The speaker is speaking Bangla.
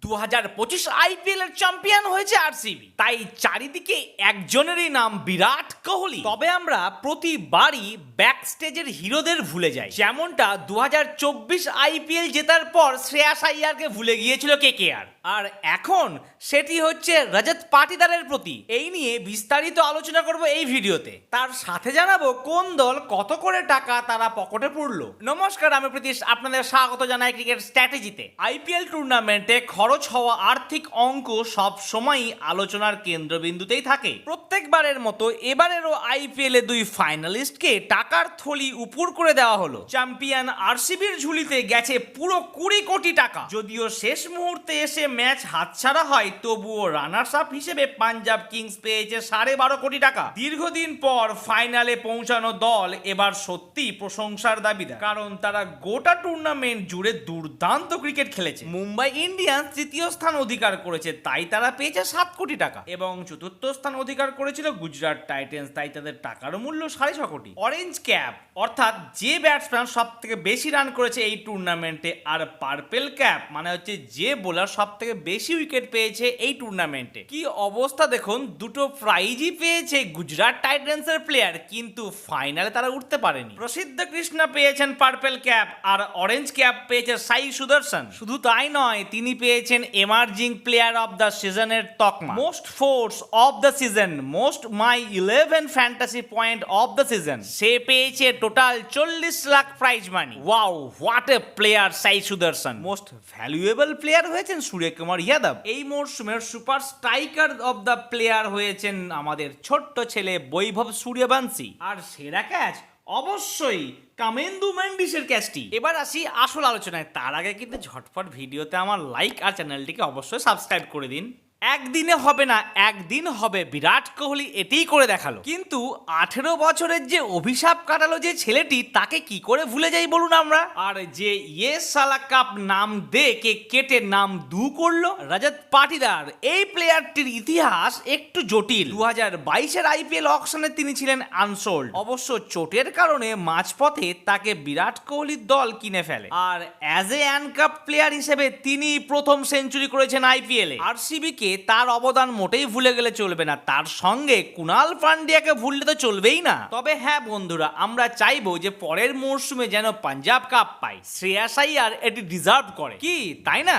2025 আইপিএল এর চ্যাম্পিয়ন হয়েছে আরসিবি, তাই চারিদিকে একজনেরই নাম বিরাট কোহলি। তবে আমরা প্রতিবারই ব্যাক স্টেজের হিরোদের ভুলে যাই, যেমনটা 2024 আইপিএল জেতার পর শ্রেয়াস আইয়ারকে ভুলে গিয়েছিল কেকেআর, আর এখন সেটি হচ্ছে রজত পাটিদারের প্রতি। এই নিয়ে বিস্তারিত আলোচনা করব এই ভিডিওতে। তার সাথে জানাবো কোন দল কত করে টাকা তারা পকেটে পুরলো। নমস্কার, আমি প্রীতিশ, আপনাদের স্বাগত জানাই ক্রিকেট স্ট্র্যাটেজিতে। আইপিএল টুর্নামেন্টে খরচ হওয়া আর্থিক অঙ্ক সব সময়ই আলোচনার কেন্দ্রবিন্দুতেই থাকে। প্রত্যেকবারের মতো এবারেরও আইপিএল এ দুই ফাইনালিস্টকে টাকার থলি উপুর করে দেওয়া হলো। চ্যাম্পিয়ন আরসিবির ঝুলিতে গেছে পুরো 20 কোটি টাকা। যদিও শেষ মুহূর্তে এসে ম্যাচ হাতছাড়া হয়, তবুও রানার্স আপ হিসেবে পাঞ্জাব কিংস পেয়েছে 12.5 কোটি টাকা। দীর্ঘদিন পর ফাইনালে পৌঁছানো দল এবার সত্যি প্রশংসার দাবিদার, কারণ তারা গোটা টুর্নামেন্ট জুড়ে দুর্দান্ত ক্রিকেট খেলেছে। মুম্বাই ইন্ডিয়ান্স তৃতীয় স্থান অধিকার করেছে, তাই তারা পেয়েছে 7 কোটি টাকা, এবং চতুর্থ স্থান অধিকার করেছিল গুজরাট টাইটেন্স, তাই তাদের টাকার মূল্য 6.5 কোটি। অরেঞ্জ ক্যাপ অর্থাৎ যে ব্যাটসম্যান সব থেকে বেশি রান করেছে এই টুর্নামেন্টে, আর পার্পেল ক্যাপ মানে হচ্ছে যে বোলার সব থেকে বেশি উইকেট পেয়েছে এই টুর্নামেন্টে। কি অবস্থা দেখুন, দুটো প্রাইজই পেয়েছে গুজরাট টাইটেন্স এর প্লেয়ার, কিন্তু ফাইনালে তারা উঠতে পারেনি। প্রসিদ্ধ কৃষ্ণা পেয়েছেন পার্পেল ক্যাপ, আর অরেঞ্জ ক্যাপ পেয়েছে সাই সুদর্শন। শুধু তাই নয়, তিনি পেয়েছেন এমার্জিং প্লেয়ার অফ দ্য সিজনের তকমা, most fours of the season, most my 11 fantasy point of the season. সে পেয়েছে total 40 lakh prize money. Wow, what a player Sai Sudharsan. Most valuable player হয়েছেন সূর্যকুমার যাদব। এই মরশুমের super striker of the player হয়েছেন আমাদের ছোট্ট ছেলে বৈভব সূর্যবংশী। আর সেরা ক্যাচ অবশ্যই কামেন্দু মেন্ডিসের ক্যাচটি। এবার আসি আসল আলোচনায়। তার আগে কিন্তু ঝটপট ভিডিওতে আমার লাইক আর চ্যানেলটিকে অবশ্যই সাবস্ক্রাইব করে দিন। একদিনে হবে না, একদিন হবে, বিরাট কোহলি এটাই করে দেখালো। কিন্তু 18 বছরের যে অভিশাপ কাটালো যে ছেলেটি, তাকে কি করে ভুলে যাই বলুন আমরা। আর যে ইয়েস সালা কাপ নাম দে কে কেটে নাম দু করলো, রজত পাটিদার। এই প্লেয়ারটির ইতিহাস একটু জটিল। 2022 আইপিএল অকশনে তিনি ছিলেন আনসোল্ড। অবশ্য চোটের কারণে মাঝপথে তাকে বিরাট কোহলির দল কিনে ফেলে, আর অ্যাজ এ আনকাপ প্লেয়ার হিসেবে তিনি প্রথম সেঞ্চুরি করেছেন আইপিএল এ। আরসিবি কে তার অবদান মোটেই ভুলে গেলে চলবে না, তার সঙ্গে কুনাল পান্ডিয়াকে ভুললে তো চলবেই না। তবে হ্যাঁ বন্ধুরা, আমরা চাইবো যে পরের মরশুমে যেন পাঞ্জাব কাপ পায়। শ্রেয়াস আইয়ার এটি ডিজার্ভ করে, কি তাই না?